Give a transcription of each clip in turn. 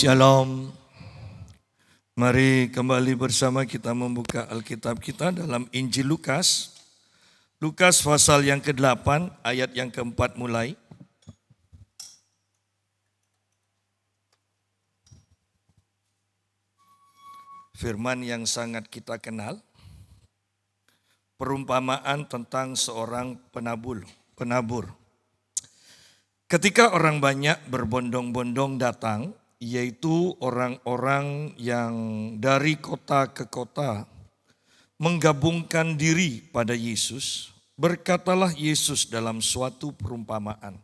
Shalom. Mari kembali bersama kita membuka Alkitab kita dalam Injil Lukas. Lukas pasal yang ke-8 ayat yang ke-4 mulai. Firman yang sangat kita kenal. Perumpamaan tentang seorang penabur. Ketika orang banyak berbondong-bondong datang, yaitu orang-orang yang dari kota ke kota menggabungkan diri pada Yesus, berkatalah Yesus dalam suatu perumpamaan.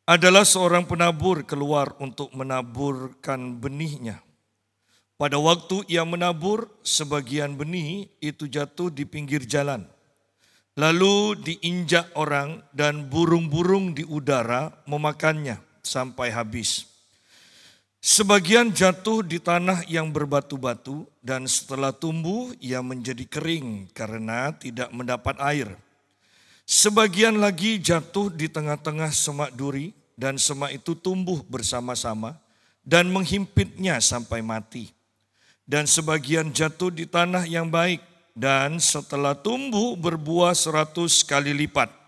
Adalah seorang penabur keluar untuk menaburkan benihnya. Pada waktu ia menabur, sebagian benih itu jatuh di pinggir jalan. Lalu diinjak orang dan burung-burung di udara memakannya sampai habis. Sebagian jatuh di tanah yang berbatu-batu dan setelah tumbuh ia menjadi kering karena tidak mendapat air. Sebagian lagi jatuh di tengah-tengah semak duri dan semak itu tumbuh bersama-sama dan menghimpitnya sampai mati. Dan sebagian jatuh di tanah yang baik dan setelah tumbuh berbuah 100 kali lipat.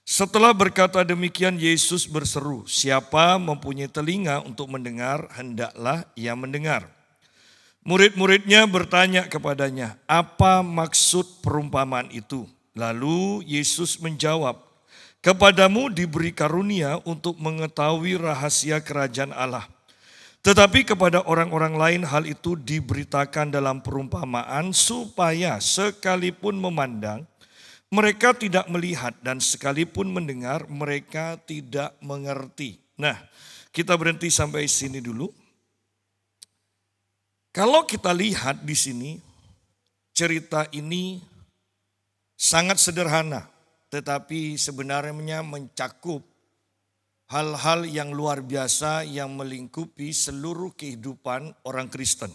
Setelah berkata demikian, Yesus berseru, siapa mempunyai telinga untuk mendengar, hendaklah ia mendengar. Murid-muridnya bertanya kepadanya, apa maksud perumpamaan itu? Lalu Yesus menjawab, kepadamu diberi karunia untuk mengetahui rahasia kerajaan Allah. Tetapi kepada orang-orang lain hal itu diberitakan dalam perumpamaan supaya sekalipun memandang, mereka tidak melihat dan sekalipun mendengar mereka tidak mengerti. Nah, kita berhenti sampai sini dulu. Kalau kita lihat di sini, cerita ini sangat sederhana, tetapi sebenarnya mencakup hal-hal yang luar biasa yang melingkupi seluruh kehidupan orang Kristen.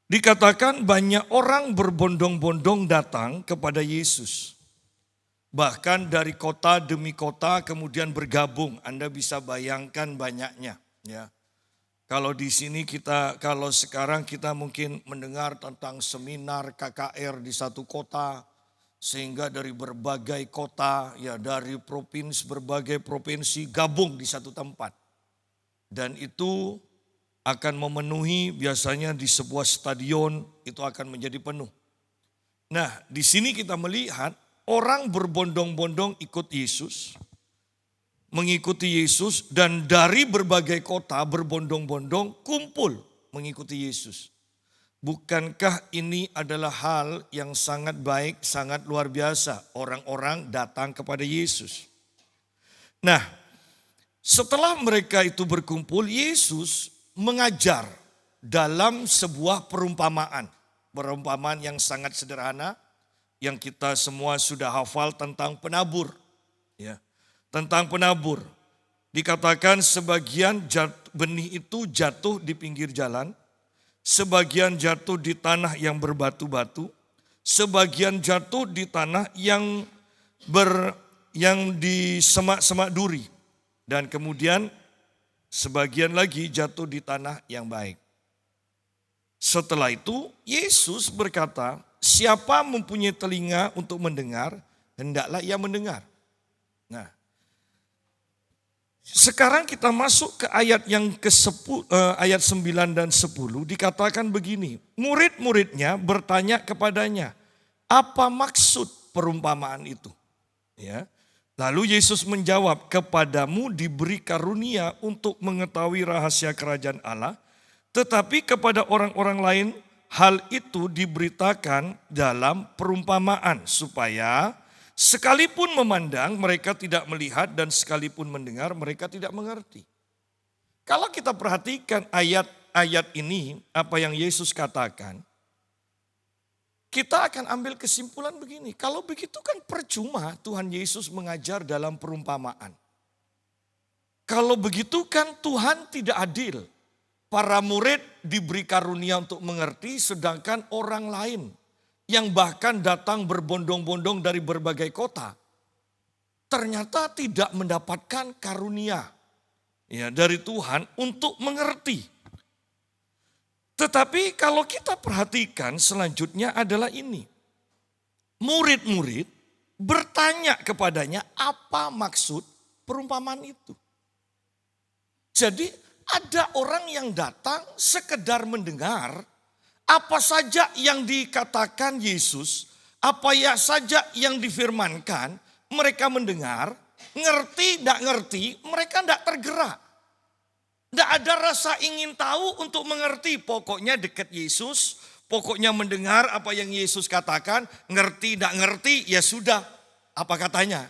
Dikatakan banyak orang berbondong-bondong datang kepada Yesus. Bahkan dari kota demi kota kemudian bergabung. Anda bisa bayangkan banyaknya. Ya. Kalau di sini kalau sekarang kita mungkin mendengar tentang seminar KKR di satu kota. Sehingga dari berbagai kota, ya dari berbagai provinsi gabung di satu tempat. Dan itu akan memenuhi biasanya di sebuah stadion itu akan menjadi penuh. Nah, di sini kita melihat orang berbondong-bondong ikut Yesus, mengikuti Yesus dan dari berbagai kota berbondong-bondong kumpul mengikuti Yesus. Bukankah ini adalah hal yang sangat baik, sangat luar biasa orang-orang datang kepada Yesus. Nah, setelah mereka itu berkumpul, Yesus mengajar dalam sebuah perumpamaan. Perumpamaan yang sangat sederhana yang kita semua sudah hafal tentang penabur. Ya, tentang penabur. Dikatakan sebagian benih itu jatuh di pinggir jalan, sebagian jatuh di tanah yang berbatu-batu, sebagian jatuh di tanah yang di semak-semak duri, dan kemudian sebagian lagi jatuh di tanah yang baik. Setelah itu Yesus berkata, siapa mempunyai telinga untuk mendengar, hendaklah ia mendengar. Nah, sekarang kita masuk ke ayat yang ayat 9 dan 10 dikatakan begini. Murid-muridnya bertanya kepadanya, apa maksud perumpamaan itu? Ya. Lalu Yesus menjawab, kepadamu diberi karunia untuk mengetahui rahasia kerajaan Allah, tetapi kepada orang-orang lain hal itu diberitakan dalam perumpamaan supaya sekalipun memandang mereka tidak melihat dan sekalipun mendengar mereka tidak mengerti. Kalau kita perhatikan ayat-ayat ini, apa yang Yesus katakan, kita akan ambil kesimpulan begini, kalau begitu kan percuma Tuhan Yesus mengajar dalam perumpamaan. Kalau begitu kan Tuhan tidak adil. Para murid diberi karunia untuk mengerti, sedangkan orang lain yang bahkan datang berbondong-bondong dari berbagai kota, ternyata tidak mendapatkan karunia. ya dari Tuhan untuk mengerti. Tetapi kalau kita perhatikan selanjutnya adalah ini. Murid-murid bertanya kepadanya apa maksud perumpamaan itu. Jadi ada orang yang datang sekedar mendengar apa saja yang dikatakan Yesus, apa ya saja yang difirmankan, mereka mendengar, ngerti, tidak ngerti, mereka tidak tergerak. Tidak ada rasa ingin tahu untuk mengerti. Pokoknya dekat Yesus, pokoknya mendengar apa yang Yesus katakan, ngerti, tidak ngerti, ya sudah. Apa katanya?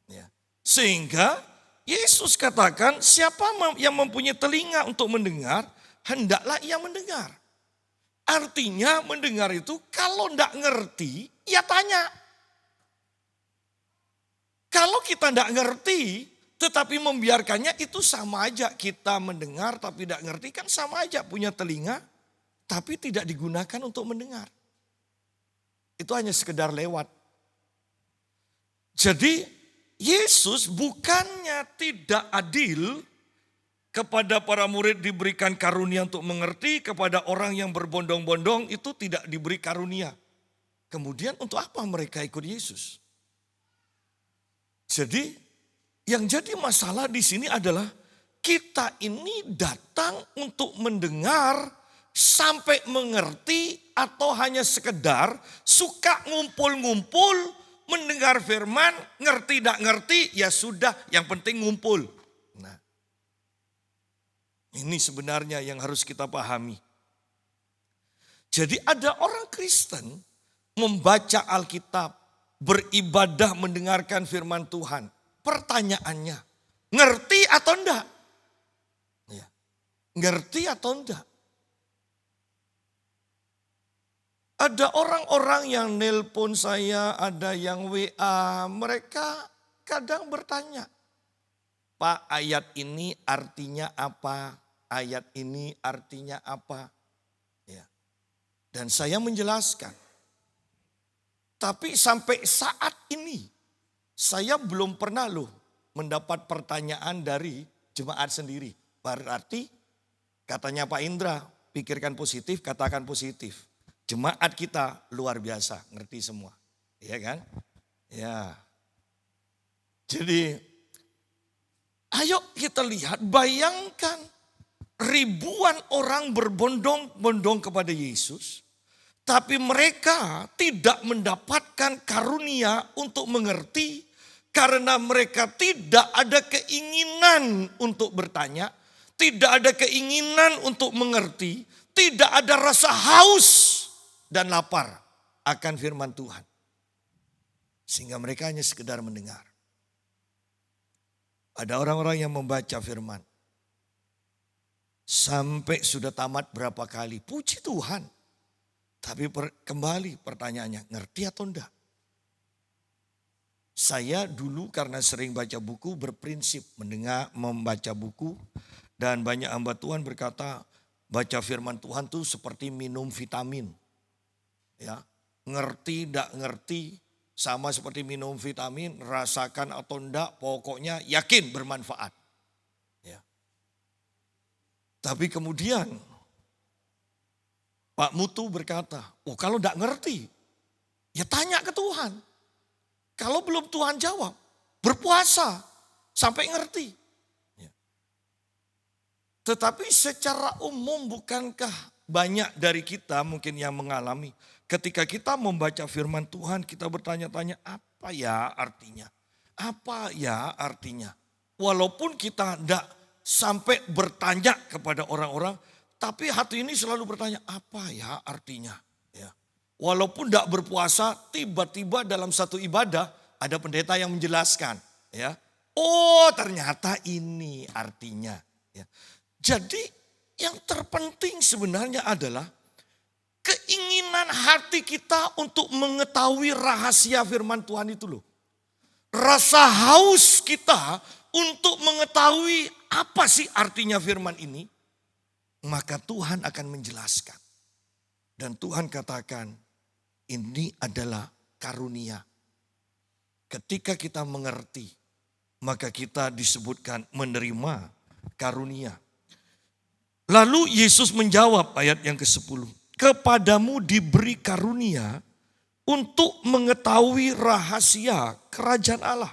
Ya. Sehingga Yesus katakan siapa yang mempunyai telinga untuk mendengar, hendaklah ia mendengar. Artinya mendengar itu kalau tidak ngerti, ya tanya. Kalau kita tidak ngerti, tetapi membiarkannya itu sama aja. Kita mendengar tapi tidak ngerti kan sama aja. Punya telinga tapi tidak digunakan untuk mendengar. Itu hanya sekedar lewat. Jadi Yesus bukannya tidak adil kepada para murid diberikan karunia untuk mengerti, kepada orang yang berbondong-bondong itu tidak diberi karunia. Kemudian untuk apa mereka ikut Yesus? Jadi yang jadi masalah di sini adalah kita ini datang untuk mendengar sampai mengerti atau hanya sekedar suka ngumpul-ngumpul mendengar firman, ngerti tidak ngerti ya sudah yang penting ngumpul. Nah, ini sebenarnya yang harus kita pahami. Jadi ada orang Kristen membaca Alkitab, beribadah mendengarkan firman Tuhan. Pertanyaannya, ngerti atau enggak? Ya. Ngerti atau enggak? Ada orang-orang yang nelpon saya, ada yang WA, mereka kadang bertanya, Pak, ayat ini artinya apa? Ayat ini artinya apa? Ya. Dan saya menjelaskan. Tapi sampai saat ini saya belum pernah loh mendapat pertanyaan dari jemaat sendiri. Berarti katanya Pak Indra, pikirkan positif, katakan positif. Jemaat kita luar biasa, ngerti semua. Iya kan? Ya. Jadi ayo kita lihat, bayangkan ribuan orang berbondong-bondong kepada Yesus. Tapi mereka tidak mendapatkan karunia untuk mengerti. Karena mereka tidak ada keinginan untuk bertanya. Tidak ada keinginan untuk mengerti. Tidak ada rasa haus dan lapar akan firman Tuhan. Sehingga mereka hanya sekedar mendengar. Ada orang-orang yang membaca firman. Sampai sudah tamat berapa kali. Puji Tuhan. Tapi kembali pertanyaannya, ngerti atau enggak? Saya dulu karena sering baca buku berprinsip membaca buku. Dan banyak hamba Tuhan berkata, baca firman Tuhan tuh seperti minum vitamin. Ya, ngerti enggak ngerti sama seperti minum vitamin, rasakan atau enggak, pokoknya yakin bermanfaat. Ya. Tapi kemudian Pak Mutu berkata, oh kalau enggak ngerti, ya tanya ke Tuhan. Kalau belum Tuhan jawab, berpuasa sampai ngerti. Ya. Tetapi secara umum bukankah banyak dari kita mungkin yang mengalami. Ketika kita membaca firman Tuhan, kita bertanya-tanya apa ya artinya? Apa ya artinya? Walaupun kita tidak sampai bertanya kepada orang-orang, tapi hati ini selalu bertanya, apa ya artinya? Ya. Walaupun tidak berpuasa, tiba-tiba dalam satu ibadah ada pendeta yang menjelaskan. Ya. Oh ternyata ini artinya. Ya. Jadi yang terpenting sebenarnya adalah keinginan hati kita untuk mengetahui rahasia firman Tuhan itu loh. Rasa haus kita untuk mengetahui apa sih artinya firman ini. Maka Tuhan akan menjelaskan. Dan Tuhan katakan ini adalah karunia. Ketika kita mengerti, maka kita disebutkan menerima karunia. Lalu Yesus menjawab ayat yang ke-10. Kepadamu diberi karunia untuk mengetahui rahasia kerajaan Allah.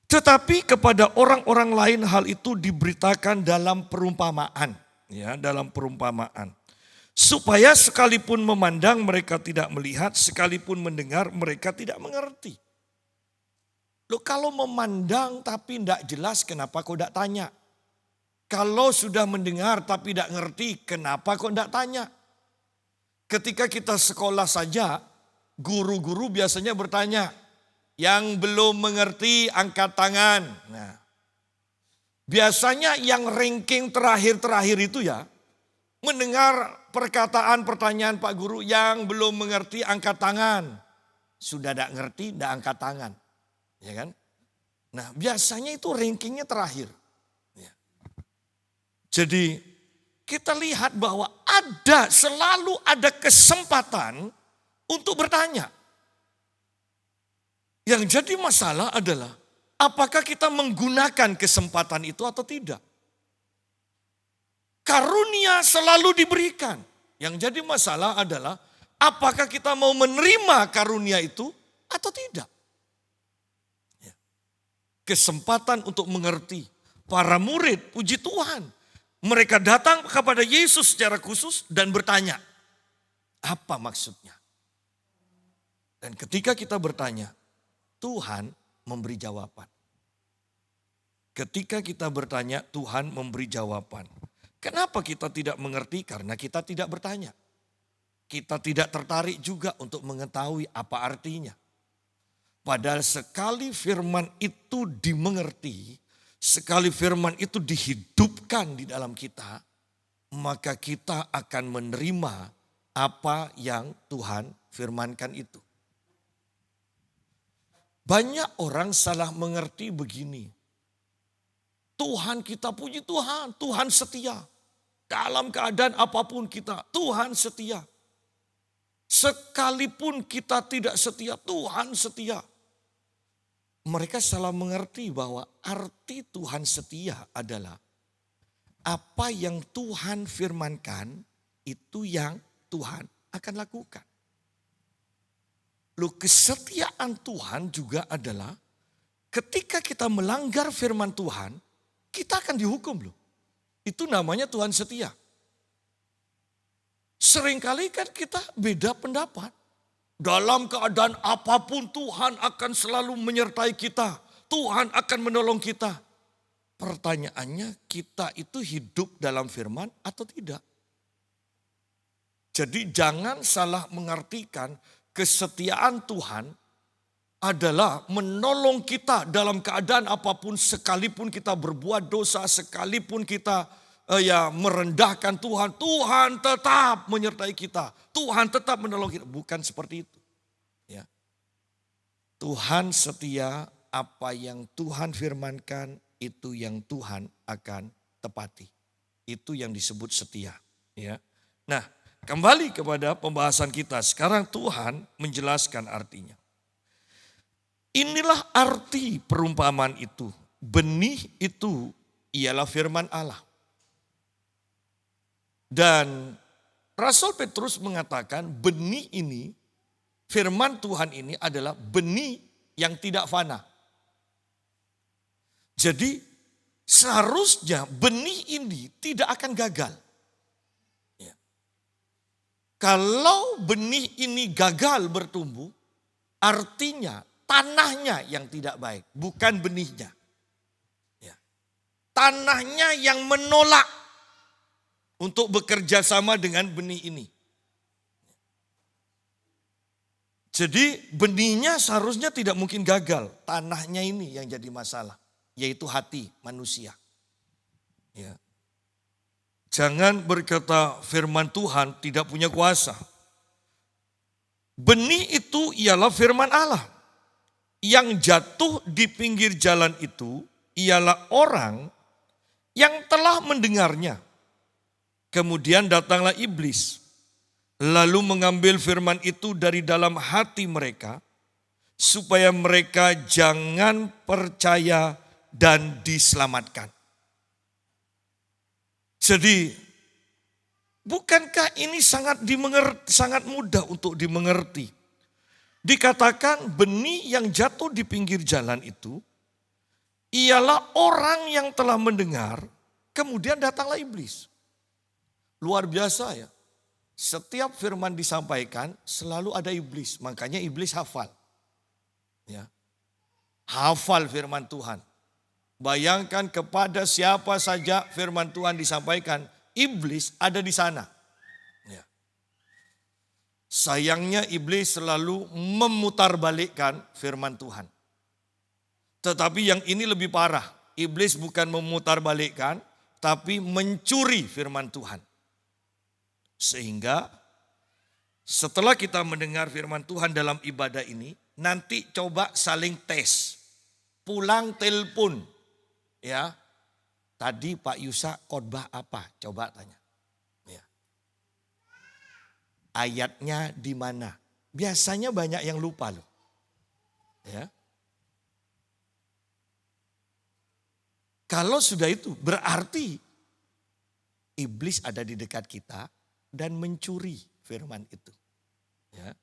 Tetapi kepada orang-orang lain hal itu diberitakan dalam perumpamaan. Ya, dalam perumpamaan. Supaya sekalipun memandang mereka tidak melihat, sekalipun mendengar mereka tidak mengerti. Loh, kalau memandang tapi tidak jelas, kenapa kau tidak tanya? Kalau sudah mendengar tapi tidak ngerti, kenapa kau tidak tanya? Ketika kita sekolah saja, guru-guru biasanya bertanya, yang belum mengerti angkat tangan. Nah, biasanya yang ranking terakhir-terakhir itu ya, mendengar perkataan pertanyaan Pak Guru, yang belum mengerti angkat tangan. Sudah tidak ngerti, tidak angkat tangan. Ya kan? Nah, biasanya itu rankingnya terakhir. Ya. Jadi kita lihat bahwa selalu ada kesempatan untuk bertanya. Yang jadi masalah adalah apakah kita menggunakan kesempatan itu atau tidak. Karunia selalu diberikan. Yang jadi masalah adalah apakah kita mau menerima karunia itu atau tidak. Kesempatan untuk mengerti. Para murid, puji Tuhan, mereka datang kepada Yesus secara khusus dan bertanya, apa maksudnya? Dan ketika kita bertanya, Tuhan memberi jawaban. Ketika kita bertanya, Tuhan memberi jawaban. Kenapa kita tidak mengerti? Karena kita tidak bertanya. Kita tidak tertarik juga untuk mengetahui apa artinya. Padahal sekali firman itu dimengerti, sekali firman itu dihidupkan di dalam kita, maka kita akan menerima apa yang Tuhan firmankan itu. Banyak orang salah mengerti begini. Tuhan kita, puji Tuhan, Tuhan setia. Dalam keadaan apapun kita, Tuhan setia. Sekalipun kita tidak setia, Tuhan setia. Mereka salah mengerti bahwa arti Tuhan setia adalah apa yang Tuhan firmankan itu yang Tuhan akan lakukan. Loh, kesetiaan Tuhan juga adalah ketika kita melanggar firman Tuhan, kita akan dihukum loh. Itu namanya Tuhan setia. Seringkali kan kita beda pendapat. Dalam keadaan apapun Tuhan akan selalu menyertai kita. Tuhan akan menolong kita. Pertanyaannya, kita itu hidup dalam firman atau tidak? Jadi jangan salah mengartikan kesetiaan Tuhan adalah menolong kita dalam keadaan apapun, sekalipun kita berbuat dosa, sekalipun kita merendahkan Tuhan, Tuhan tetap menyertai kita. Tuhan tetap menolong kita. Bukan seperti itu. Ya. Tuhan setia, apa yang Tuhan firmankan itu yang Tuhan akan tepati. Itu yang disebut setia. Ya. Nah, kembali kepada pembahasan kita. Sekarang Tuhan menjelaskan artinya. Inilah arti perumpamaan itu. Benih itu ialah firman Allah. Dan Rasul Petrus mengatakan benih ini, firman Tuhan ini adalah benih yang tidak fana. Jadi seharusnya benih ini tidak akan gagal. Ya. Kalau benih ini gagal bertumbuh, artinya tanahnya yang tidak baik, bukan benihnya. Ya. Tanahnya yang menolak untuk bekerja sama dengan benih ini. Jadi benihnya seharusnya tidak mungkin gagal. Tanahnya ini yang jadi masalah. Yaitu hati manusia. Ya. Jangan berkata firman Tuhan tidak punya kuasa. Benih itu ialah firman Allah. Yang jatuh di pinggir jalan itu ialah orang yang telah mendengarnya. Kemudian datanglah iblis, lalu mengambil firman itu dari dalam hati mereka, supaya mereka jangan percaya dan diselamatkan. Jadi, bukankah ini sangat mudah untuk dimengerti? Dikatakan benih yang jatuh di pinggir jalan itu ialah orang yang telah mendengar, kemudian datanglah iblis. Luar biasa ya. Setiap firman disampaikan selalu ada iblis, makanya iblis hafal. Ya. Hafal firman Tuhan. Bayangkan kepada siapa saja firman Tuhan disampaikan, iblis ada di sana. Ya. Sayangnya iblis selalu memutarbalikkan firman Tuhan. Tetapi yang ini lebih parah. Iblis bukan memutarbalikkan, tapi mencuri firman Tuhan. Sehingga setelah kita mendengar firman Tuhan dalam ibadah ini, nanti coba saling tes. Pulang telepon. Ya, tadi Pak Yusa khotbah apa? Coba tanya. Ya. Ayatnya di mana? Biasanya banyak yang lupa loh. Ya. Kalau sudah itu berarti iblis ada di dekat kita dan mencuri firman itu. Ya.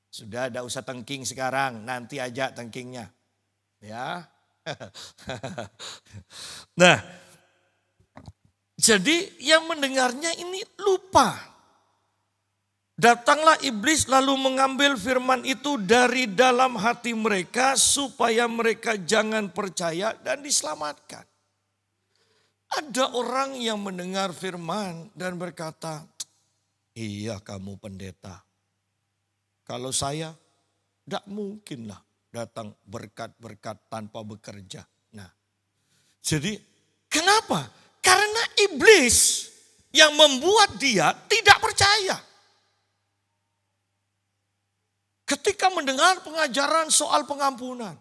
Sudah tidak usah tengking sekarang, nanti aja tengkingnya. Ya. Nah, jadi yang mendengarnya ini lupa. Datanglah iblis lalu mengambil firman itu dari dalam hati mereka supaya mereka jangan percaya dan diselamatkan. Ada orang yang mendengar firman dan berkata, iya kamu pendeta. Kalau saya, tidak mungkinlah datang berkat-berkat tanpa bekerja. Nah, jadi kenapa? Karena iblis yang membuat dia tidak percaya. Ketika mendengar pengajaran soal pengampunan.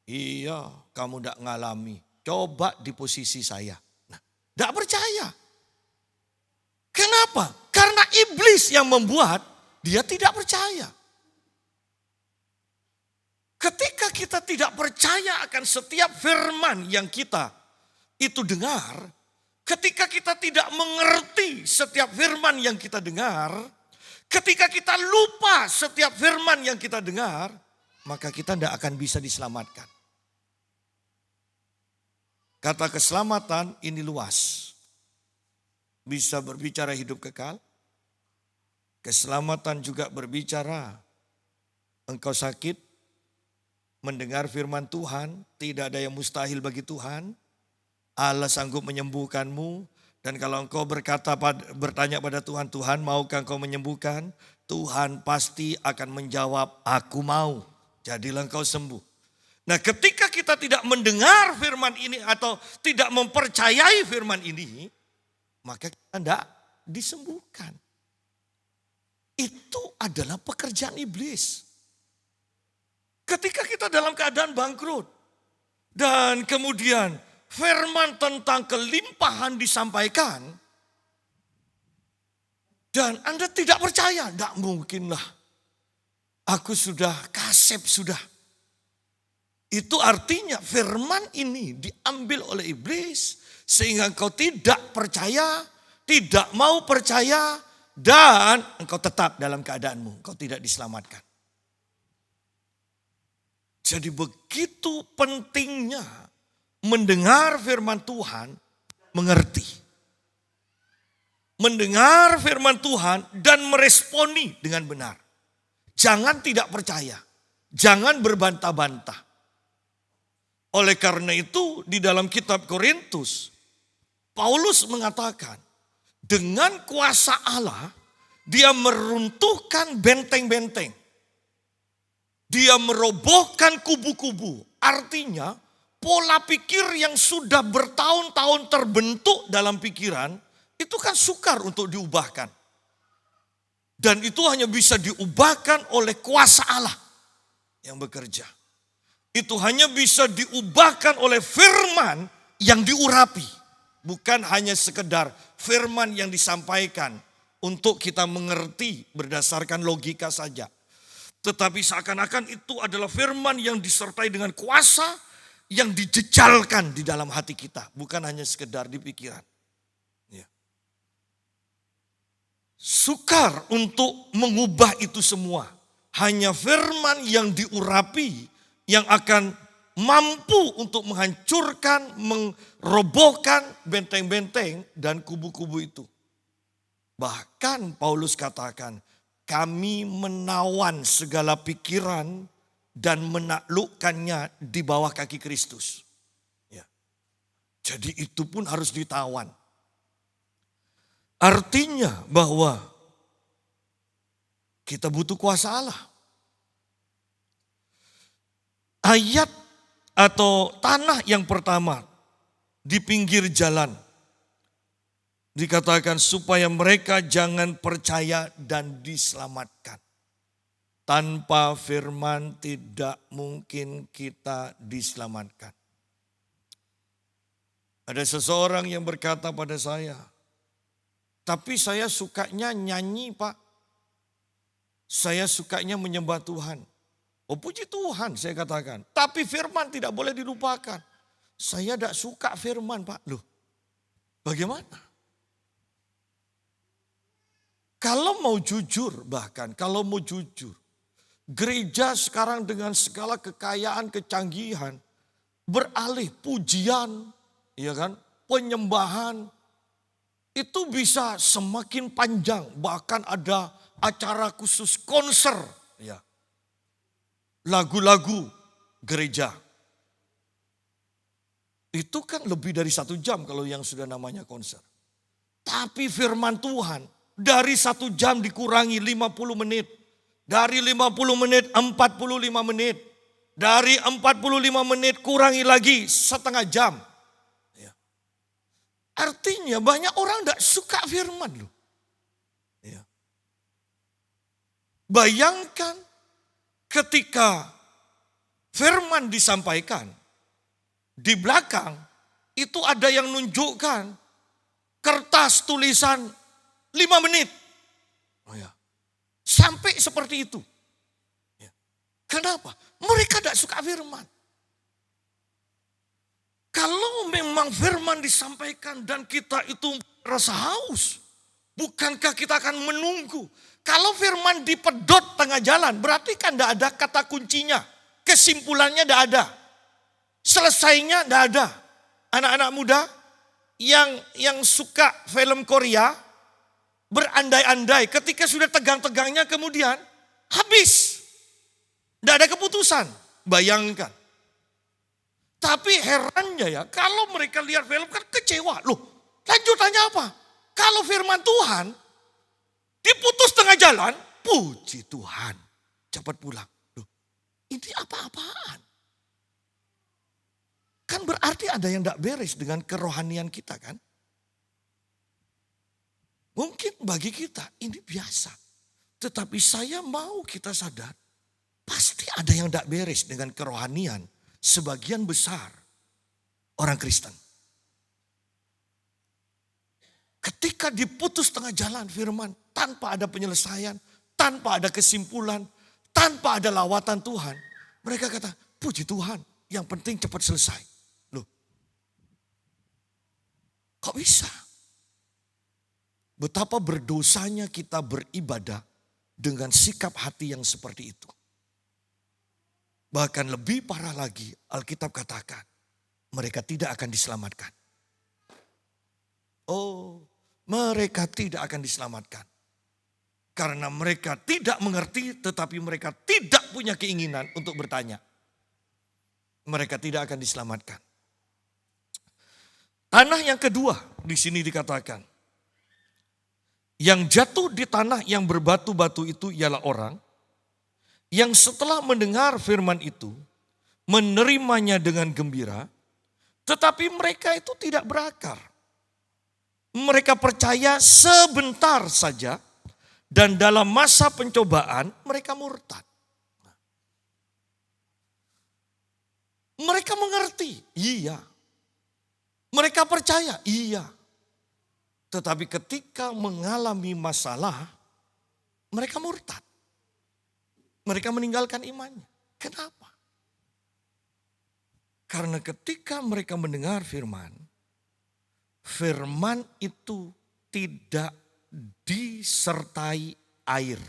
Iya, kamu tidak ngalami. Coba di posisi saya. Nah, tidak percaya. Kenapa? Karena iblis yang membuat dia tidak percaya. Ketika kita tidak percaya akan setiap firman yang kita itu dengar. Ketika kita tidak mengerti setiap firman yang kita dengar. Ketika kita lupa setiap firman yang kita dengar, maka kita tidak akan bisa diselamatkan. Kata keselamatan ini luas. Bisa berbicara hidup kekal. Keselamatan juga berbicara engkau sakit, mendengar firman Tuhan, tidak ada yang mustahil bagi Tuhan. Allah sanggup menyembuhkanmu. Dan kalau engkau bertanya pada Tuhan, Tuhan maukah engkau menyembuhkan? Tuhan pasti akan menjawab, aku mau. Jadilah engkau sembuh. Nah, ketika kita tidak mendengar firman ini atau tidak mempercayai firman ini, maka kita tidak disembuhkan. Itu adalah pekerjaan iblis. Ketika kita dalam keadaan bangkrut dan kemudian firman tentang kelimpahan disampaikan dan Anda tidak percaya, tidak mungkinlah. Aku sudah kasep sudah. Itu artinya firman ini diambil oleh iblis sehingga engkau tidak percaya, tidak mau percaya dan engkau tetap dalam keadaanmu, engkau tidak diselamatkan. Jadi begitu pentingnya mendengar firman Tuhan, mengerti. Mendengar firman Tuhan dan meresponi dengan benar. Jangan tidak percaya. Jangan berbantah-bantah. Oleh karena itu di dalam kitab Korintus, Paulus mengatakan, dengan kuasa Allah, dia meruntuhkan benteng-benteng. Dia merobohkan kubu-kubu. Artinya, pola pikir yang sudah bertahun-tahun terbentuk dalam pikiran, itu kan sukar untuk diubahkan. Dan itu hanya bisa diubahkan oleh kuasa Allah yang bekerja. Itu hanya bisa diubahkan oleh firman yang diurapi. Bukan hanya sekedar firman yang disampaikan untuk kita mengerti berdasarkan logika saja. Tetapi seakan-akan itu adalah firman yang disertai dengan kuasa yang dijejalkan di dalam hati kita. Bukan hanya sekedar di pikiran. Ya. Sukar untuk mengubah itu semua. Hanya firman yang diurapi yang akan mampu untuk menghancurkan, merobohkan benteng-benteng dan kubu-kubu itu. Bahkan Paulus katakan, kami menawan segala pikiran dan menaklukkannya di bawah kaki Kristus. Ya. Jadi itu pun harus ditawan. Artinya bahwa kita butuh kuasa Allah. Ayat atau tanah yang pertama di pinggir jalan dikatakan supaya mereka jangan percaya dan diselamatkan. Tanpa firman tidak mungkin kita diselamatkan. Ada seseorang yang berkata pada saya, tapi saya sukanya nyanyi Pak. Saya sukanya menyembah Tuhan. Oh puji Tuhan saya katakan. Tapi firman tidak boleh dilupakan. Saya tidak suka firman Pak. Loh bagaimana? Kalau mau jujur bahkan, kalau mau jujur. Gereja sekarang dengan segala kekayaan, kecanggihan. Beralih pujian, ya kan, penyembahan. Itu bisa semakin panjang. Bahkan ada acara khusus konser. Ya. Lagu-lagu gereja. Itu kan lebih dari 1 jam kalau yang sudah namanya konser. Tapi firman Tuhan dari 1 jam dikurangi 50 menit. Dari 50 menit 45 menit. Dari 45 menit kurangi lagi setengah jam. Ya. Artinya banyak orang tidak suka firman loh. Ya. Bayangkan ketika firman disampaikan. Di belakang itu ada yang nunjukkan kertas tulisan 5 menit. Oh ya. Sampai seperti itu. Ya. Kenapa? Mereka tidak suka firman. Kalau memang firman disampaikan dan kita itu rasa haus. Bukankah kita akan menunggu? Kalau firman dipedot tengah jalan berarti kan tidak ada kata kuncinya. Kesimpulannya tidak ada. Selesainya tidak ada. Anak-anak muda yang suka film Korea berandai-andai ketika sudah tegang-tegangnya kemudian habis. Tidak ada keputusan. Bayangkan. Tapi herannya ya kalau mereka lihat film kan kecewa. Loh lanjutannya apa? Kalau firman Tuhan diputus tengah jalan. Puji Tuhan. Cepat pulang. Loh ini apa-apaan? Kan berarti ada yang tidak beres dengan kerohanian kita kan? Mungkin bagi kita ini biasa. Tetapi saya mau kita sadar. Pasti ada yang tidak beres dengan kerohanian sebagian besar orang Kristen. Ketika diputus tengah jalan firman. Tanpa ada penyelesaian. Tanpa ada kesimpulan. Tanpa ada lawatan Tuhan. Mereka kata puji Tuhan. Yang penting cepat selesai. Loh. Kok bisa? Betapa berdosanya kita beribadah dengan sikap hati yang seperti itu. Bahkan lebih parah lagi Alkitab katakan mereka tidak akan diselamatkan. Oh, mereka tidak akan diselamatkan. Karena mereka tidak mengerti tetapi mereka tidak punya keinginan untuk bertanya. Mereka tidak akan diselamatkan. Tanah yang kedua di sini dikatakan. Yang jatuh di tanah yang berbatu-batu itu ialah orang yang setelah mendengar firman itu menerimanya dengan gembira, tetapi mereka itu tidak berakar. Mereka percaya sebentar saja dan dalam masa pencobaan mereka murtad. Mereka mengerti, iya. Mereka percaya, iya. Tetapi ketika mengalami masalah, mereka murtad. Mereka meninggalkan imannya. Kenapa? Karena ketika mereka mendengar firman, firman itu tidak disertai air.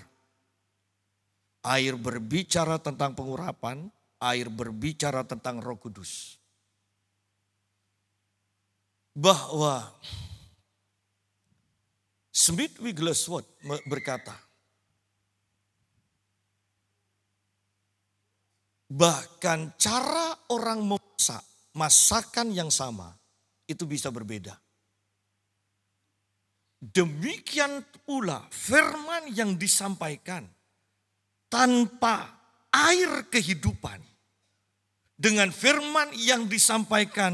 Air berbicara tentang pengurapan, air berbicara tentang Roh Kudus. Bahwa Smith Wigglesworth berkata, bahkan cara orang memasak masakan yang sama itu bisa berbeda. Demikian pula firman yang disampaikan tanpa air kehidupan dengan firman yang disampaikan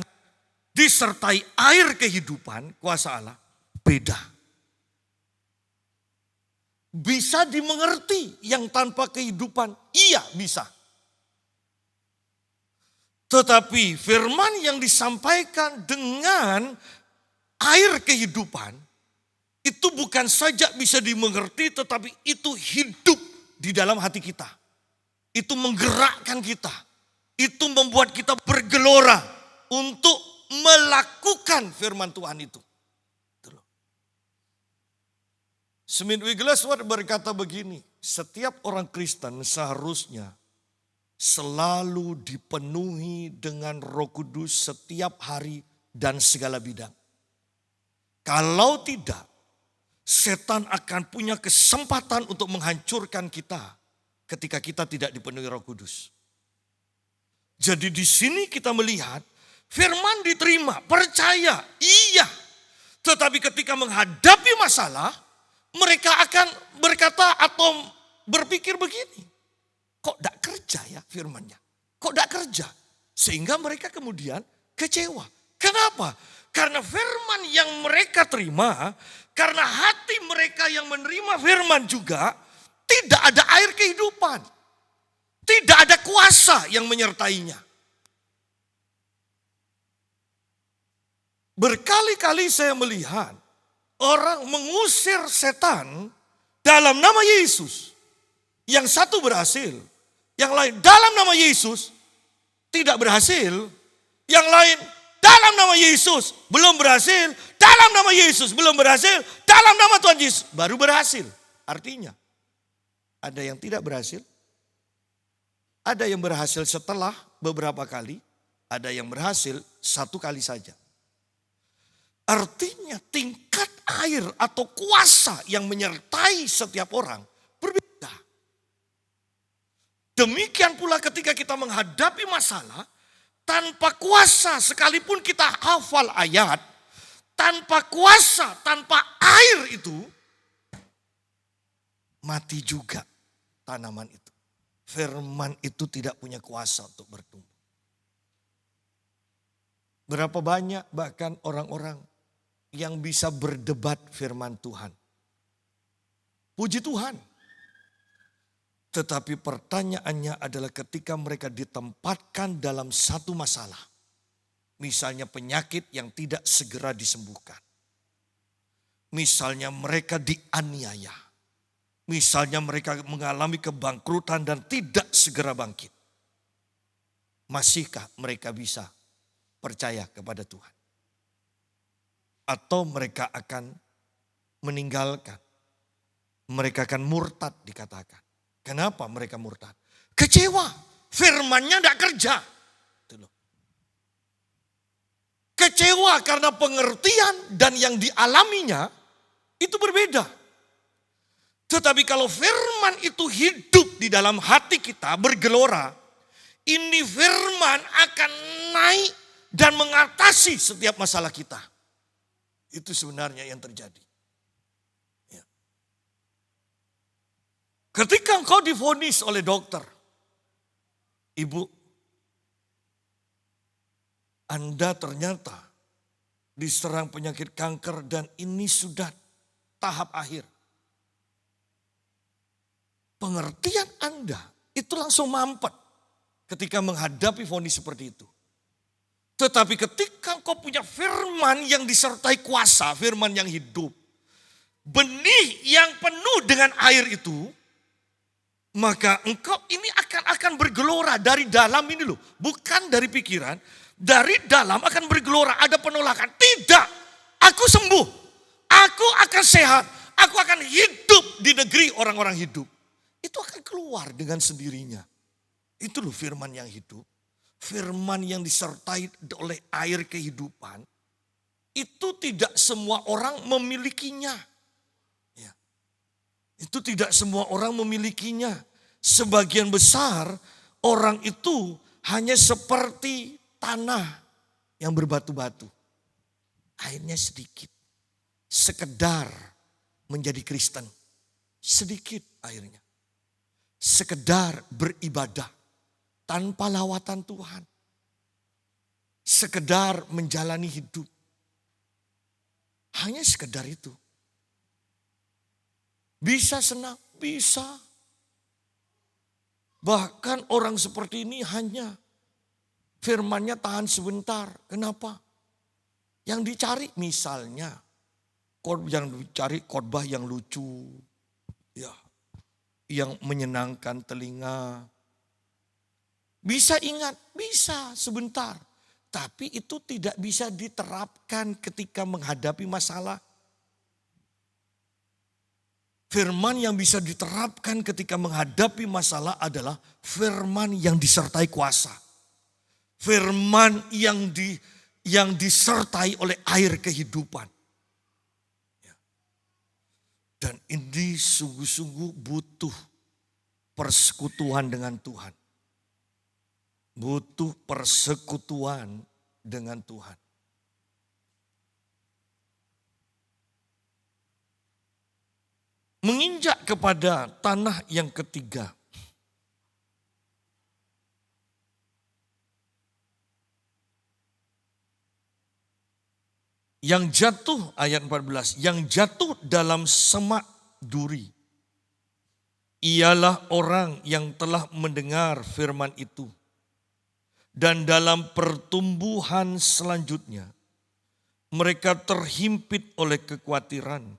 disertai air kehidupan, kuasa Allah, beda. Bisa dimengerti yang tanpa kehidupan, iya bisa. Tetapi firman yang disampaikan dengan air kehidupan, itu bukan saja bisa dimengerti, tetapi itu hidup di dalam hati kita. Itu menggerakkan kita. Itu membuat kita bergelora untuk melakukan firman Tuhan itu. Smith Wigglesworth berkata begini, setiap orang Kristen seharusnya selalu dipenuhi dengan Roh Kudus setiap hari dan segala bidang. Kalau tidak, setan akan punya kesempatan untuk menghancurkan kita ketika kita tidak dipenuhi Roh Kudus. Jadi di sini kita melihat firman diterima, percaya, iya. Tetapi ketika menghadapi masalah, mereka akan berkata atau berpikir begini. Kok tidak kerja ya firmannya? Kok tidak kerja? Sehingga mereka kemudian kecewa. Kenapa? Karena firman yang mereka terima, karena hati mereka yang menerima firman juga, tidak ada air kehidupan. Tidak ada kuasa yang menyertainya. Berkali-kali saya melihat orang mengusir setan dalam nama Yesus. Yang satu berhasil, yang lain dalam nama Yesus tidak berhasil. Yang lain dalam nama Yesus belum berhasil, dalam nama Yesus belum berhasil, dalam nama Tuhan Yesus baru berhasil. Artinya ada yang tidak berhasil, ada yang berhasil setelah beberapa kali, ada yang berhasil satu kali saja. Artinya tingkat air atau kuasa yang menyertai setiap orang berbeda. Demikian pula ketika kita menghadapi masalah, tanpa kuasa sekalipun kita hafal ayat, tanpa kuasa, tanpa air itu, mati juga tanaman itu. Firman itu tidak punya kuasa untuk bertumbuh. Berapa banyak bahkan orang-orang yang bisa berdebat firman Tuhan. Puji Tuhan. Tetapi pertanyaannya adalah ketika mereka ditempatkan dalam satu masalah. Misalnya penyakit yang tidak segera disembuhkan. Misalnya mereka dianiaya. Misalnya mereka mengalami kebangkrutan dan tidak segera bangkit. Masihkah mereka bisa percaya kepada Tuhan? Atau mereka akan meninggalkan. Mereka akan murtad dikatakan. Kenapa mereka murtad? Kecewa. Firmannya tidak kerja. Kecewa karena pengertian dan yang dialaminya itu berbeda. Tetapi kalau firman itu hidup di dalam hati kita bergelora. Ini firman akan naik dan mengatasi setiap masalah kita. Itu sebenarnya yang terjadi. Ya. Ketika engkau divonis oleh dokter, ibu, Anda ternyata diserang penyakit kanker dan ini sudah tahap akhir. Pengertian Anda itu langsung mampet ketika menghadapi vonis seperti itu. Tetapi ketika engkau punya firman yang disertai kuasa, firman yang hidup. Benih yang penuh dengan air itu maka engkau ini akan bergelora dari dalam ini loh. Bukan dari pikiran, dari dalam akan bergelora. Ada penolakan. Tidak, aku sembuh. Aku akan sehat. Aku akan hidup di negeri orang-orang hidup. Itu akan keluar dengan sendirinya. Itu loh firman yang hidup. Firman yang disertai oleh air kehidupan. Itu tidak semua orang memilikinya. Itu tidak semua orang memilikinya. Sebagian besar orang itu hanya seperti tanah yang berbatu-batu. Airnya sedikit. Sekedar menjadi Kristen. Sedikit airnya. Sekedar beribadah tanpa lawatan Tuhan. Sekedar menjalani hidup. Hanya sekedar itu. Bisa senang, bisa. Bahkan orang seperti ini hanya firmannya tahan sebentar. Kenapa? Yang dicari misalnya, yang dicari khotbah yang lucu, ya, yang menyenangkan telinga. Bisa ingat, bisa sebentar. Tapi itu tidak bisa diterapkan ketika menghadapi masalah. Firman yang bisa diterapkan ketika menghadapi masalah adalah firman yang disertai kuasa. Firman yang disertai oleh air kehidupan. Dan ini sungguh-sungguh butuh persekutuan dengan Tuhan. Butuh persekutuan dengan Tuhan. Menginjak kepada tanah yang ketiga. Yang jatuh, ayat 14, yang jatuh dalam semak duri. Ialah orang yang telah mendengar firman itu. Dan dalam pertumbuhan selanjutnya, mereka terhimpit oleh kekhawatiran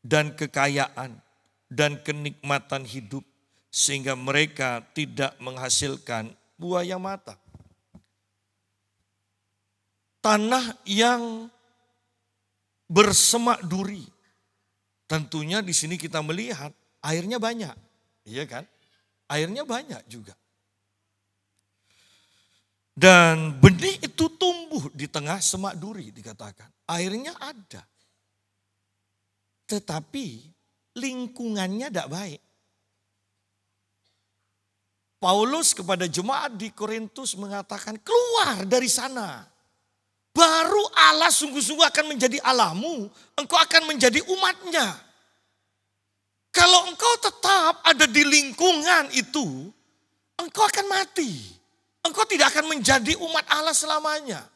dan kekayaan dan kenikmatan hidup sehingga mereka tidak menghasilkan buah yang matang. Tanah yang bersemak duri. Tentunya di sini kita melihat airnya banyak, iya kan? Airnya banyak juga. Dan benih itu tumbuh di tengah semak duri dikatakan. Airnya ada. Tetapi lingkungannya tidak baik. Paulus kepada jemaat di Korintus mengatakan, keluar dari sana. Baru Allah sungguh-sungguh akan menjadi Allahmu, engkau akan menjadi umatnya. Kalau engkau tetap ada di lingkungan itu, engkau akan mati. Engkau tidak akan menjadi umat Allah selamanya.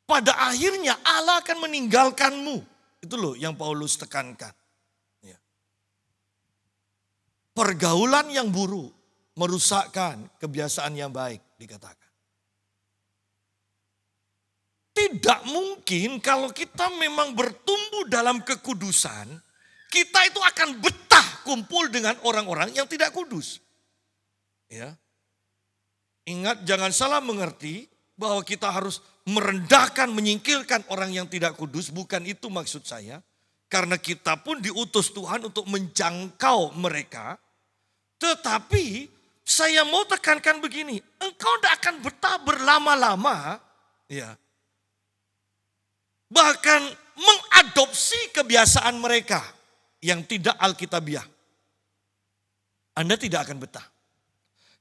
Pada akhirnya Allah akan meninggalkanmu. Itu loh yang Paulus tekankan. Ya. Pergaulan yang buruk merusakkan kebiasaan yang baik dikatakan. Tidak mungkin kalau kita memang bertumbuh dalam kekudusan, kita itu akan betah kumpul dengan orang-orang yang tidak kudus. Ya. Ingat, jangan salah mengerti bahwa kita harus merendahkan, menyingkirkan orang yang tidak kudus. Bukan itu maksud saya. Karena kita pun diutus Tuhan untuk menjangkau mereka. Tetapi saya mau tekankan begini. Engkau tidak akan betah berlama-lama. Ya. Bahkan mengadopsi kebiasaan mereka yang tidak alkitabiah. Anda tidak akan betah.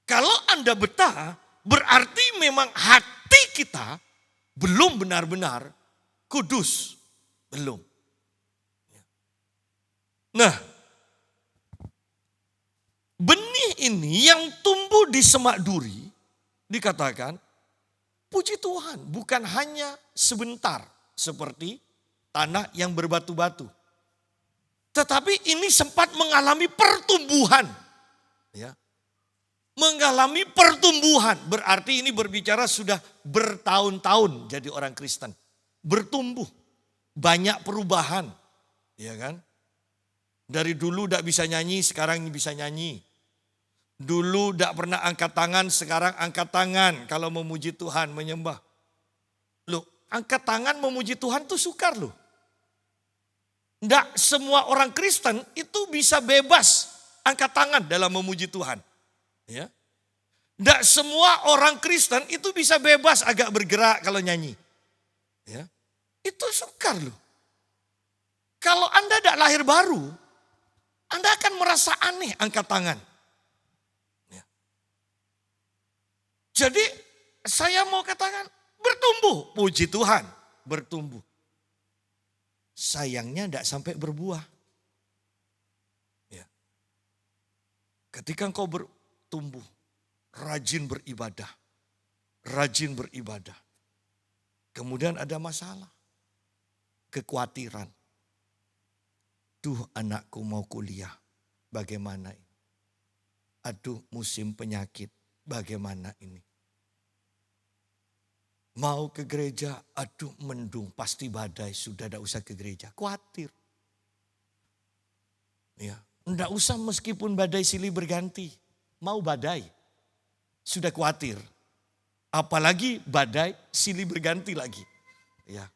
Kalau Anda betah, berarti memang hati kita belum benar-benar kudus. Belum. Nah, benih ini yang tumbuh di semak duri, dikatakan, puji Tuhan, bukan hanya sebentar seperti tanah yang berbatu-batu. Tetapi ini sempat mengalami pertumbuhan. Ya. Mengalami pertumbuhan, berarti ini berbicara sudah bertahun-tahun jadi orang Kristen. Bertumbuh, banyak perubahan, ya kan? Dari dulu tidak bisa nyanyi, sekarang bisa nyanyi. Dulu tidak pernah angkat tangan, sekarang angkat tangan kalau memuji Tuhan, menyembah. Loh, angkat tangan memuji Tuhan tuh sukar loh. Tidak semua orang Kristen itu bisa bebas angkat tangan dalam memuji Tuhan. Ya. Tidak semua orang Kristen itu bisa bebas agak bergerak kalau nyanyi. Ya. Itu sukar loh. Kalau Anda tidak lahir baru, Anda akan merasa aneh angkat tangan. Ya. Jadi saya mau katakan bertumbuh, puji Tuhan, bertumbuh. Sayangnya tidak sampai berbuah. Ya. Ketika engkau bertumbuh, rajin beribadah. Kemudian ada masalah, kekhawatiran. Duh, anakku mau kuliah, bagaimana ini? Aduh, musim penyakit, bagaimana ini? Mau ke gereja, aduh mendung, pasti badai, sudah tidak usah ke gereja. Khawatir. Ya, tidak usah meskipun badai silih berganti. Mau badai, sudah khawatir. Apalagi badai silih berganti lagi. Ya,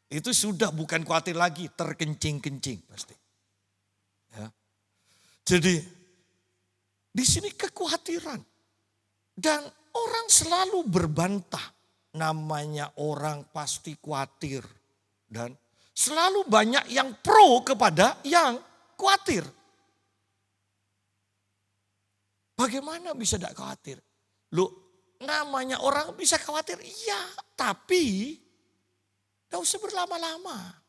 itu sudah bukan khawatir lagi, terkencing-kencing pasti. Ya. Jadi di sini kekhawatiran. Dan orang selalu berbantah. Namanya orang pasti khawatir. Dan selalu banyak yang pro kepada yang khawatir. Bagaimana bisa tidak khawatir? Loh, namanya orang bisa khawatir. Iya, tapi tidak usah berlama-lama.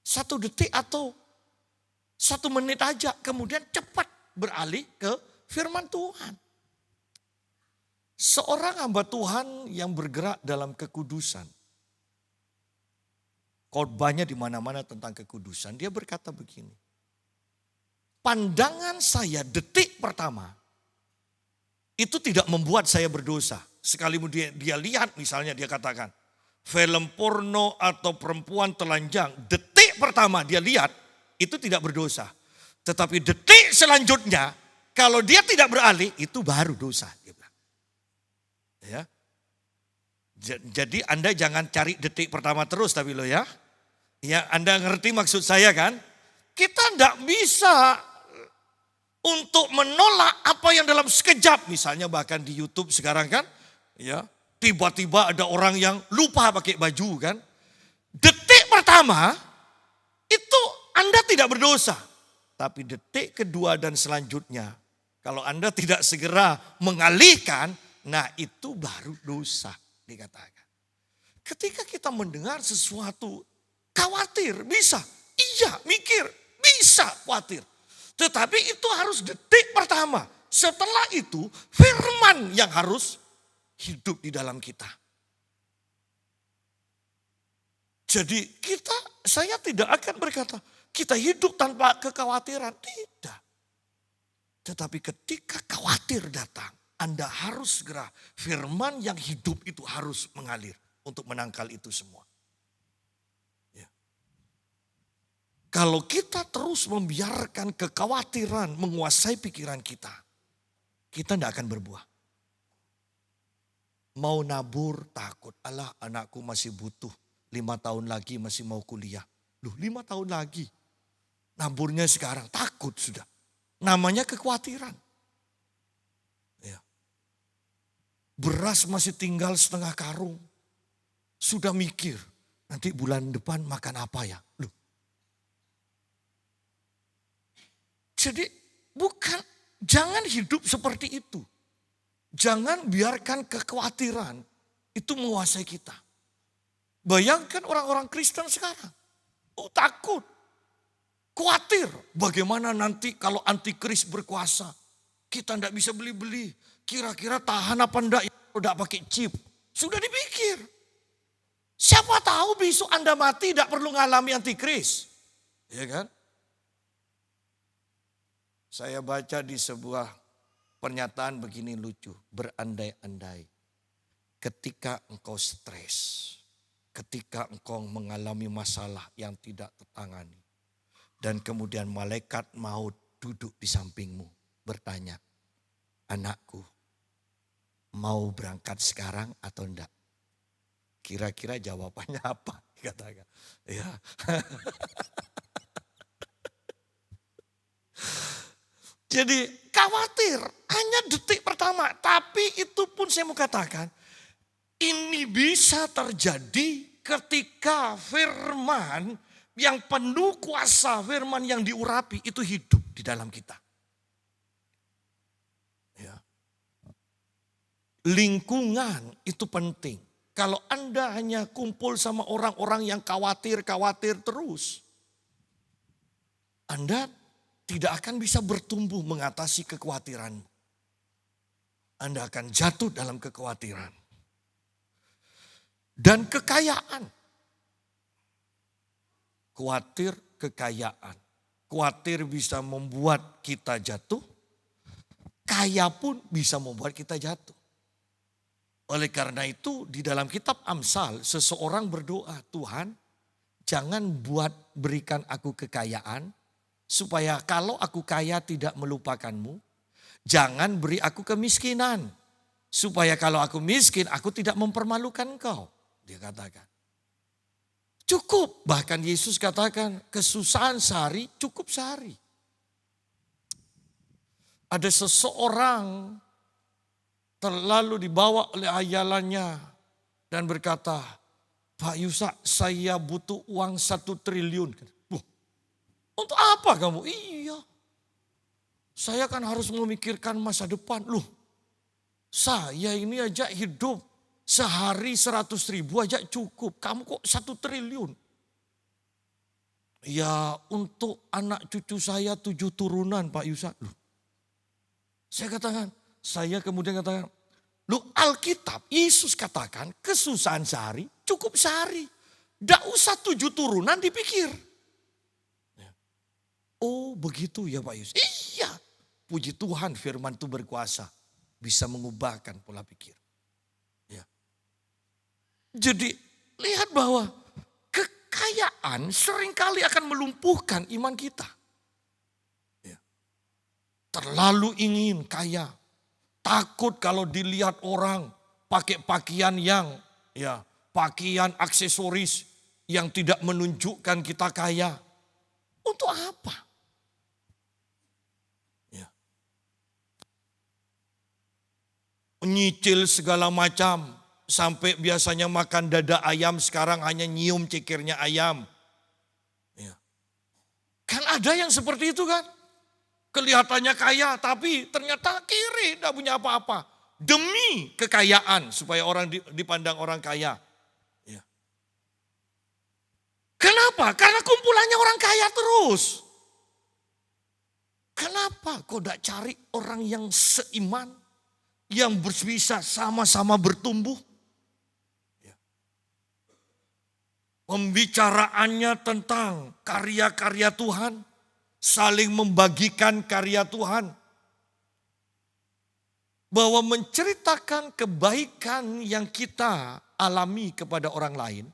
1 detik atau 1 menit aja. Kemudian cepat beralih ke firman Tuhan. Seorang hamba Tuhan yang bergerak dalam kekudusan. Khotbahnya di mana-mana tentang kekudusan. Dia berkata begini. Pandangan saya detik pertama itu tidak membuat saya berdosa. Sekalipun dia lihat, misalnya dia katakan film porno atau perempuan telanjang, detik pertama dia lihat itu tidak berdosa. Tetapi detik selanjutnya kalau dia tidak beralih itu baru dosa. Dia bilang. Ya. Jadi Anda jangan cari detik pertama terus tapi lo ya. Ya, Anda ngerti maksud saya kan? Kita tidak bisa untuk menolak apa yang dalam sekejap. Misalnya bahkan di YouTube sekarang kan. Ya, tiba-tiba ada orang yang lupa pakai baju kan. Detik pertama itu Anda tidak berdosa. Tapi detik kedua dan selanjutnya. Kalau Anda tidak segera mengalihkan. Nah itu baru dosa dikatakan. Ketika kita mendengar sesuatu khawatir bisa. Iya mikir bisa khawatir. Tetapi itu harus detik pertama. Setelah itu firman yang harus hidup di dalam kita. Jadi saya tidak akan berkata kita hidup tanpa kekhawatiran. Tidak. Tetapi ketika khawatir datang, Anda harus segera firman yang hidup itu harus mengalir untuk menangkal itu semua. Ya. Kalau kita terus membiarkan kekhawatiran menguasai pikiran kita tidak akan berbuah. Mau nabur takut, alah anakku masih butuh 5 tahun lagi masih mau kuliah. Loh 5 tahun lagi, naburnya sekarang takut sudah. Namanya kekhawatiran. Ya. Beras masih tinggal setengah karung. Sudah mikir, nanti bulan depan makan apa ya? Loh. Jadi jangan hidup seperti itu. Jangan biarkan kekhawatiran itu menguasai kita. Bayangkan orang-orang Kristen sekarang. Takut. Khawatir. Bagaimana nanti kalau antikris berkuasa. Kita tidak bisa beli-beli. Kira-kira tahan apa enggak ya tidak pakai chip. Sudah dipikir. Siapa tahu besok Anda mati tidak perlu mengalami antikris. Ya kan? Saya baca di sebuah pernyataan begini lucu. Berandai-andai. Ketika engkau stres. Ketika engkau mengalami masalah yang tidak tertangani. Dan kemudian malaikat maut duduk di sampingmu. bertanya, anakku mau berangkat sekarang atau enggak? Kira-kira jawabannya apa? Katakan. Ya. Jadi khawatir hanya detik pertama. Tapi itu pun saya mau katakan, ini bisa terjadi ketika firman yang penuh kuasa, firman yang diurapi itu hidup di dalam kita. Ya. Lingkungan itu penting. Kalau Anda hanya kumpul sama orang-orang yang khawatir terus, Anda tidak akan bisa bertumbuh mengatasi kekhawatiran. Anda akan jatuh dalam kekhawatiran. Dan kekayaan. Khawatir kekayaan. Khawatir bisa membuat kita jatuh. Kaya pun bisa membuat kita jatuh. Oleh karena itu di dalam kitab Amsal seseorang berdoa, Tuhan jangan berikan aku kekayaan supaya kalau aku kaya tidak melupakanmu. Jangan beri aku kemiskinan supaya kalau aku miskin aku tidak mempermalukan engkau. Dia katakan. Cukup, bahkan Yesus katakan kesusahan sehari cukup sehari. Ada seseorang terlalu dibawa oleh hayalannya dan berkata, Pak Yusak, saya butuh uang 1 triliun. Untuk apa kamu? Iya, saya kan harus memikirkan masa depan. Loh, saya ini aja hidup sehari 100.000 aja cukup. Kamu kok 1 triliun? Ya untuk anak cucu saya 7 turunan Pak Yusak. Loh, saya kemudian katakan, Alkitab, Yesus katakan kesusahan sehari cukup sehari. Tidak usah 7 turunan dipikir. Oh begitu ya Pak Yus. Iya, puji Tuhan firman itu berkuasa. Bisa mengubahkan pola pikir. Ya. Jadi lihat bahwa kekayaan seringkali akan melumpuhkan iman kita. Ya. Terlalu ingin kaya. Takut kalau dilihat orang pakai pakaian pakaian aksesoris yang tidak menunjukkan kita kaya. Untuk apa? Ya. Menyicil segala macam. Sampai biasanya makan dada ayam sekarang hanya nyium cekirnya ayam. Ya. Kan ada yang seperti itu kan? Kelihatannya kaya tapi ternyata kiri, tidak punya apa-apa. Demi kekayaan supaya orang dipandang orang kaya. Ya. Kenapa? Karena kumpulannya orang kaya terus. Kenapa kau tidak cari orang yang seiman, yang bisa sama-sama bertumbuh? Ya. Pembicaraannya tentang karya-karya Tuhan. Saling membagikan karya Tuhan. Bahwa menceritakan kebaikan yang kita alami kepada orang lain.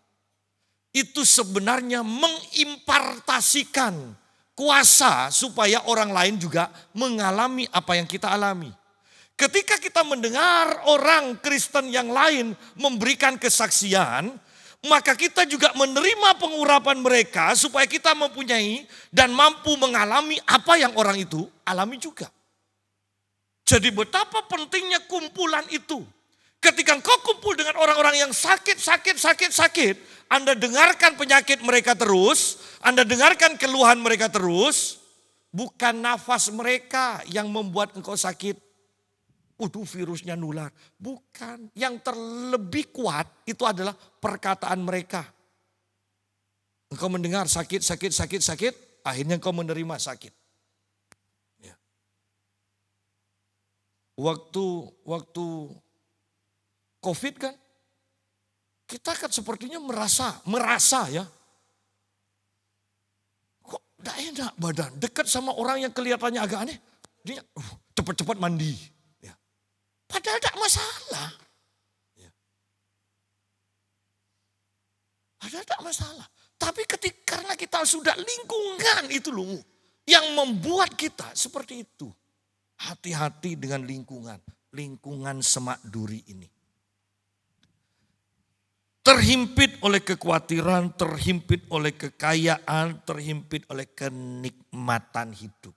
Itu sebenarnya mengimpartasikan kuasa supaya orang lain juga mengalami apa yang kita alami. Ketika kita mendengar orang Kristen yang lain memberikan kesaksian, maka kita juga menerima pengurapan mereka supaya kita mempunyai dan mampu mengalami apa yang orang itu alami juga. Jadi betapa pentingnya kumpulan itu. Ketika engkau kumpul dengan orang-orang yang sakit, Anda dengarkan penyakit mereka terus, Anda dengarkan keluhan mereka terus, bukan nafas mereka yang membuat engkau sakit. Virusnya nular. Bukan. Yang terlebih kuat itu adalah perkataan mereka. Engkau mendengar sakit. Akhirnya engkau menerima sakit. Ya. Waktu COVID kan. Kita kan sepertinya merasa ya. Kok tidak enak badan. Dekat sama orang yang kelihatannya agak aneh. Dia cepat-cepat mandi. Padahal tidak masalah. Padahal tidak masalah. Tapi karena kita sudah lingkungan itu loh. Yang membuat kita seperti itu. Hati-hati dengan lingkungan Semak Duri ini. Terhimpit oleh kekhawatiran, terhimpit oleh kekayaan, terhimpit oleh kenikmatan hidup.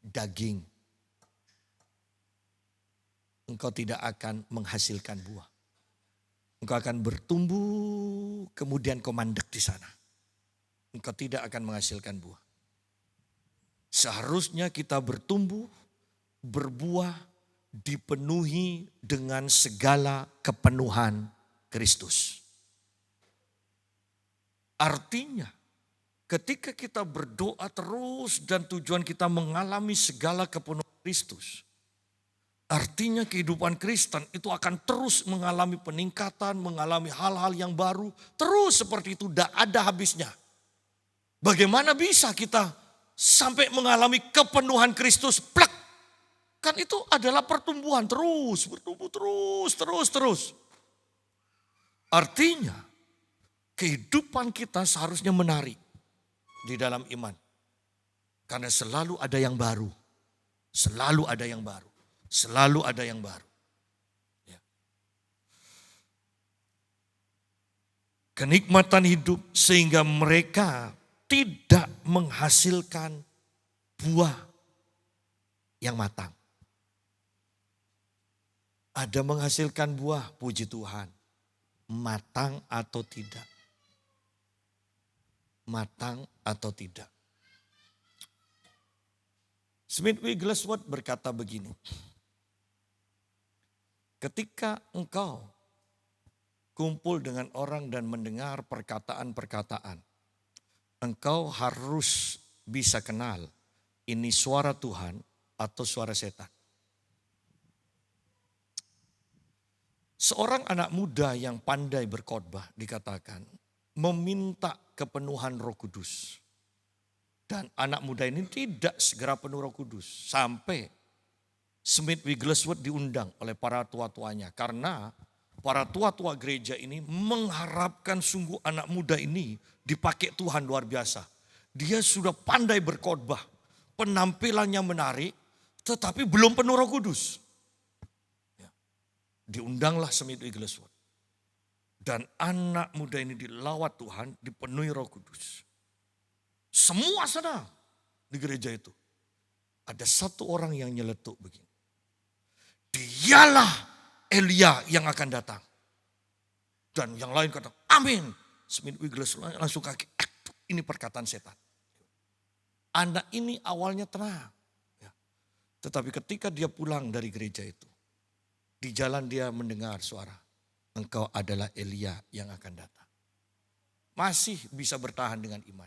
Daging. Engkau tidak akan menghasilkan buah. Engkau akan bertumbuh, kemudian kau mandek di sana. Engkau tidak akan menghasilkan buah. Seharusnya kita bertumbuh, berbuah, dipenuhi dengan segala kepenuhan Kristus. Artinya, ketika kita berdoa terus dan tujuan kita mengalami segala kepenuhan Kristus, artinya kehidupan Kristen itu akan terus mengalami peningkatan, mengalami hal-hal yang baru, terus seperti itu, tidak ada habisnya. Bagaimana bisa kita sampai mengalami kepenuhan Kristus? Plek. Kan itu adalah pertumbuhan terus, bertumbuh terus. Artinya kehidupan kita seharusnya menarik di dalam iman. Karena selalu ada yang baru. Selalu ada yang baru. Selalu ada yang baru. Ya. Kenikmatan hidup sehingga mereka tidak menghasilkan buah yang matang. Ada menghasilkan buah, puji Tuhan. Matang atau tidak. Matang atau tidak. Smith Wigglesworth berkata begini. Ketika engkau kumpul dengan orang dan mendengar perkataan-perkataan, engkau harus bisa kenal ini suara Tuhan atau suara setan. Seorang anak muda yang pandai berkhotbah dikatakan meminta kepenuhan Roh Kudus. Dan anak muda ini tidak segera penuh Roh Kudus. Sampai Smith Wigglesworth diundang oleh para tua-tuanya. Karena para tua-tua gereja ini mengharapkan sungguh anak muda ini dipakai Tuhan luar biasa. Dia sudah pandai berkhotbah. Penampilannya menarik tetapi belum penuh Roh Kudus. Diundanglah Smith Wigglesworth. Dan anak muda ini dilawat Tuhan, dipenuhi Roh Kudus. Semua senang di gereja itu. Ada satu orang yang nyeletuk begini. Dialah Elia yang akan datang. Dan yang lain kata, amin. Smith Wigglesworth langsung kaki, ini perkataan setan. Anak ini awalnya tenang. Tetapi ketika dia pulang dari gereja itu, di jalan dia mendengar suara, engkau adalah Elia yang akan datang. Masih bisa bertahan dengan iman.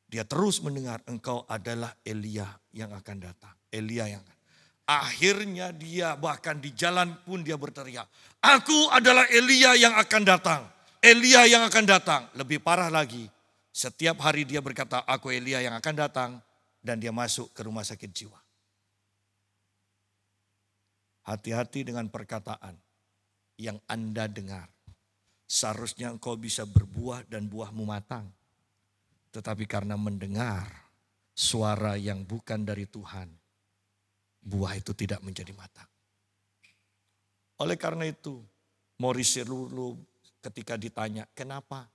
Dia terus mendengar, engkau adalah Elia yang akan datang. Elia yang akan. Akhirnya dia bahkan di jalan pun dia berteriak, aku adalah Elia yang akan datang. Elia yang akan datang. Lebih parah lagi, setiap hari dia berkata, aku Elia yang akan datang. Dan dia masuk ke rumah sakit jiwa. Hati-hati dengan perkataan yang Anda dengar. Seharusnya engkau bisa berbuah dan buahmu matang. Tetapi karena mendengar suara yang bukan dari Tuhan, buah itu tidak menjadi matang. Oleh karena itu, Maurice Cerullo ketika ditanya, kenapa?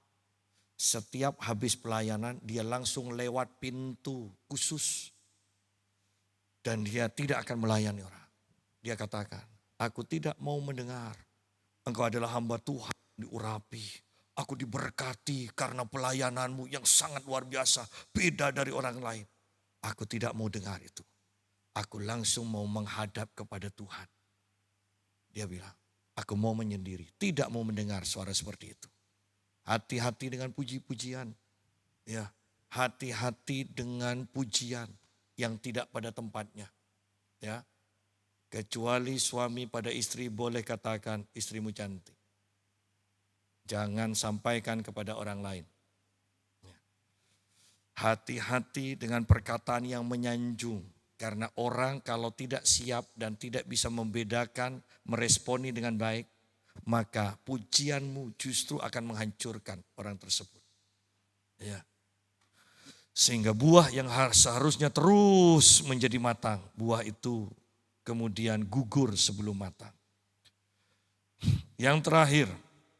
Setiap habis pelayanan dia langsung lewat pintu khusus. Dan dia tidak akan melayani orang. Dia katakan, aku tidak mau mendengar. Engkau adalah hamba Tuhan, diurapi. Aku diberkati karena pelayananmu yang sangat luar biasa. Beda dari orang lain. Aku tidak mau dengar itu. Aku langsung mau menghadap kepada Tuhan. Dia bilang, aku mau menyendiri. Tidak mau mendengar suara seperti itu. Hati-hati dengan puji-pujian. Ya, hati-hati dengan pujian yang tidak pada tempatnya. Ya. Kecuali suami pada istri boleh katakan istrimu cantik. Jangan sampaikan kepada orang lain. Hati-hati dengan perkataan yang menyanjung. Karena orang kalau tidak siap dan tidak bisa membedakan, meresponi dengan baik, maka pujianmu justru akan menghancurkan orang tersebut. Ya. Sehingga buah yang seharusnya terus menjadi matang, buah itu kemudian gugur sebelum matang. Yang terakhir,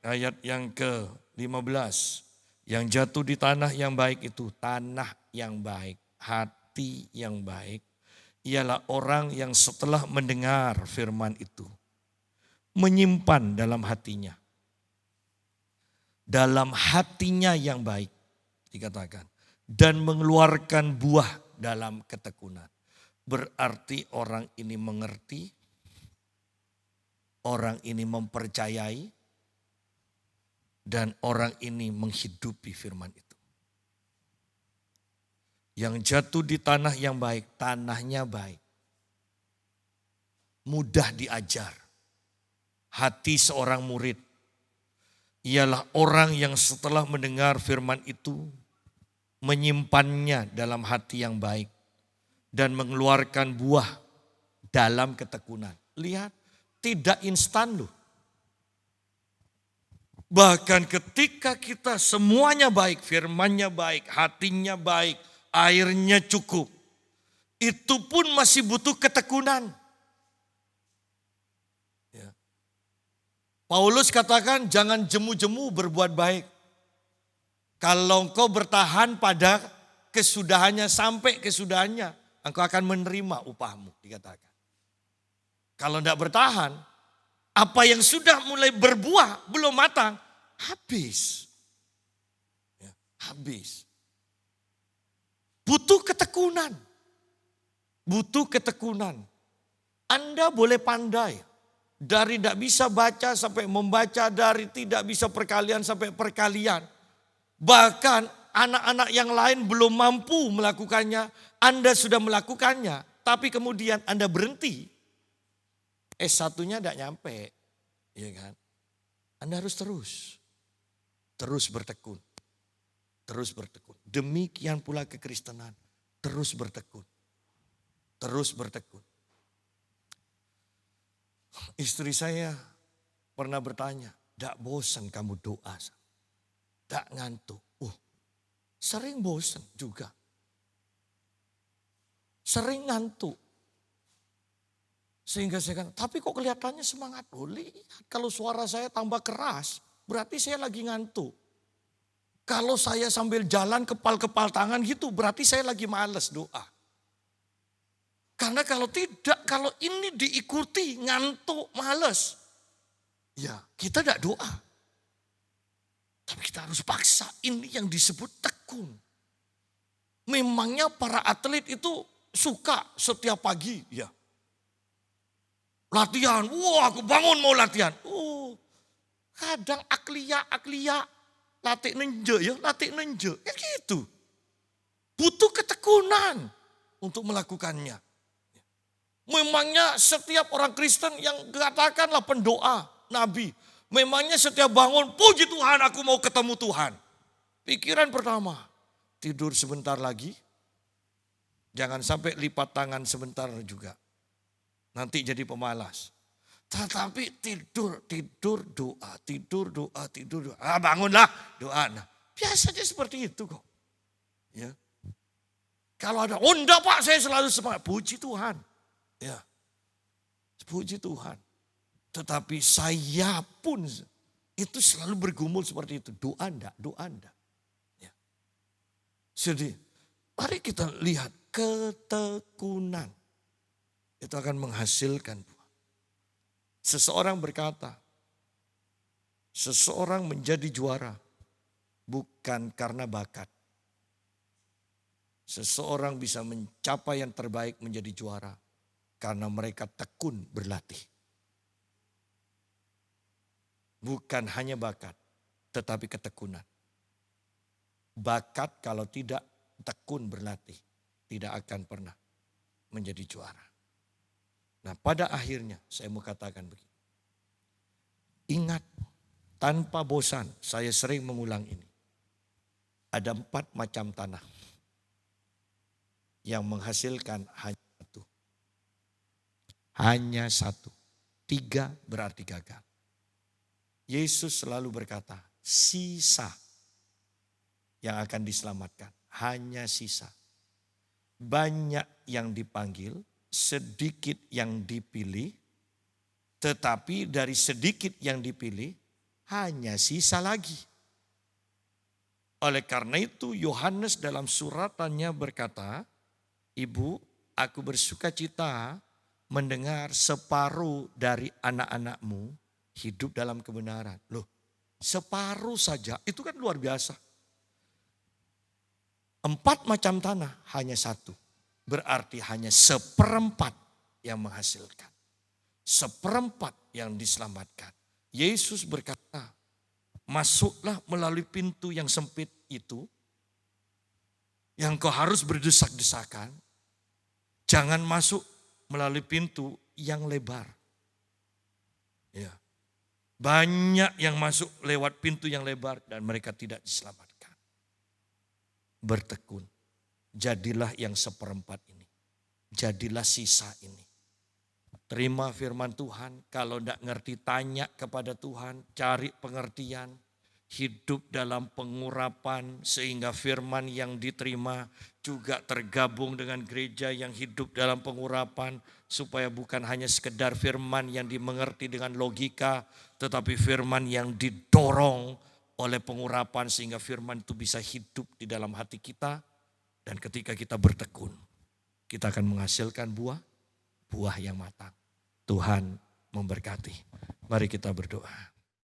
ayat yang ke-15. Yang jatuh di tanah yang baik itu, tanah yang baik, hati yang baik, ialah orang yang setelah mendengar firman itu, menyimpan dalam hatinya. Dalam hatinya yang baik, dikatakan. Dan mengeluarkan buah dalam ketekunan. Berarti orang ini mengerti, orang ini mempercayai, dan orang ini menghidupi firman itu. Yang jatuh di tanah yang baik, tanahnya baik. Mudah diajar. Hati seorang murid ialah orang yang setelah mendengar firman itu, menyimpannya dalam hati yang baik. Dan mengeluarkan buah dalam ketekunan. Lihat, tidak instan loh. Bahkan ketika kita semuanya baik, firmannya baik, hatinya baik, airnya cukup. Itu pun masih butuh ketekunan. Ya. Paulus katakan jangan jemu-jemu berbuat baik. Kalau engkau bertahan pada kesudahannya sampai kesudahannya, engkau akan menerima upahmu, dikatakan. Kalau tidak bertahan, apa yang sudah mulai berbuah belum matang, habis. Ya, habis. Butuh ketekunan. Butuh ketekunan. Anda boleh pandai. Dari tidak bisa baca sampai membaca, dari tidak bisa perkalian sampai perkalian. Bahkan anak-anak yang lain belum mampu melakukannya, Anda sudah melakukannya. Tapi kemudian Anda berhenti. S1-nya tidak nyampe, ya kan? Anda harus terus bertekun, terus bertekun. Demikian pula kekristenan, terus bertekun, terus bertekun. Istri saya pernah bertanya, tidak bosan kamu doa? Tidak ngantuk? Sering bosan juga, sering ngantuk. Sehingga saya katakan, tapi kok kelihatannya semangat. Lihat kalau suara saya tambah keras, berarti saya lagi ngantuk. Kalau saya sambil jalan kepal-kepal tangan gitu, berarti saya lagi males doa. Karena kalau tidak, kalau ini diikuti ngantuk, males. Ya kita tidak doa. Tapi kita harus paksa, ini yang disebut tekun. Memangnya para atlet itu suka setiap pagi, ya. Latihan, wah aku bangun mau latihan. Kadang aklia, latih nenje ya, latih nenje. Ya gitu. Butuh ketekunan untuk melakukannya. Memangnya setiap orang Kristen yang katakanlah pendoa, nabi. Memangnya setiap bangun, puji Tuhan aku mau ketemu Tuhan. Pikiran pertama, tidur sebentar lagi. Jangan sampai lipat tangan sebentar juga. Nanti jadi pemalas. Tetapi tidur doa. Bangunlah doa. Nah, biasanya seperti itu kok. Ya. Kalau ada, enggak Pak saya selalu semangat. Puji Tuhan. Ya. Puji Tuhan. Tetapi saya pun itu selalu bergumul seperti itu. Doa enggak. Ya. Jadi mari kita lihat ketekunan. Itu akan menghasilkan buah. Seseorang berkata, seseorang menjadi juara bukan karena bakat. Seseorang bisa mencapai yang terbaik menjadi juara karena mereka tekun berlatih. Bukan hanya bakat, tetapi ketekunan. Bakat kalau tidak tekun berlatih, tidak akan pernah menjadi juara. Nah pada akhirnya saya mau katakan begini. Ingat, tanpa bosan saya sering mengulang ini. Ada 4 macam tanah yang menghasilkan hanya satu. Hanya satu. 3 berarti gagal. Yesus selalu berkata, sisa yang akan diselamatkan hanya sisa. Banyak yang dipanggil, sedikit yang dipilih, tetapi dari sedikit yang dipilih hanya sisa lagi. Oleh karena itu Yohanes dalam suratannya berkata, Ibu, aku bersuka cita mendengar separuh dari anak-anakmu hidup dalam kebenaran. Loh, separuh saja itu kan luar biasa. 4 macam tanah hanya 1. Berarti hanya 1/4 yang menghasilkan. 1/4 yang diselamatkan. Yesus berkata, masuklah melalui pintu yang sempit itu. Yang kau harus berdesak-desakan. Jangan masuk melalui pintu yang lebar. Ya. Banyak yang masuk lewat pintu yang lebar dan mereka tidak diselamatkan. Bertekun. Jadilah yang 1/4 ini. Jadilah sisa ini. Terima firman Tuhan. Kalau tidak ngerti tanya kepada Tuhan. Cari pengertian. Hidup dalam pengurapan sehingga firman yang diterima juga tergabung dengan gereja yang hidup dalam pengurapan. Supaya bukan hanya sekedar firman yang dimengerti dengan logika. Tetapi firman yang didorong oleh pengurapan sehingga firman itu bisa hidup di dalam hati kita. Dan ketika kita bertekun, kita akan menghasilkan buah yang matang. Tuhan memberkati. Mari kita berdoa.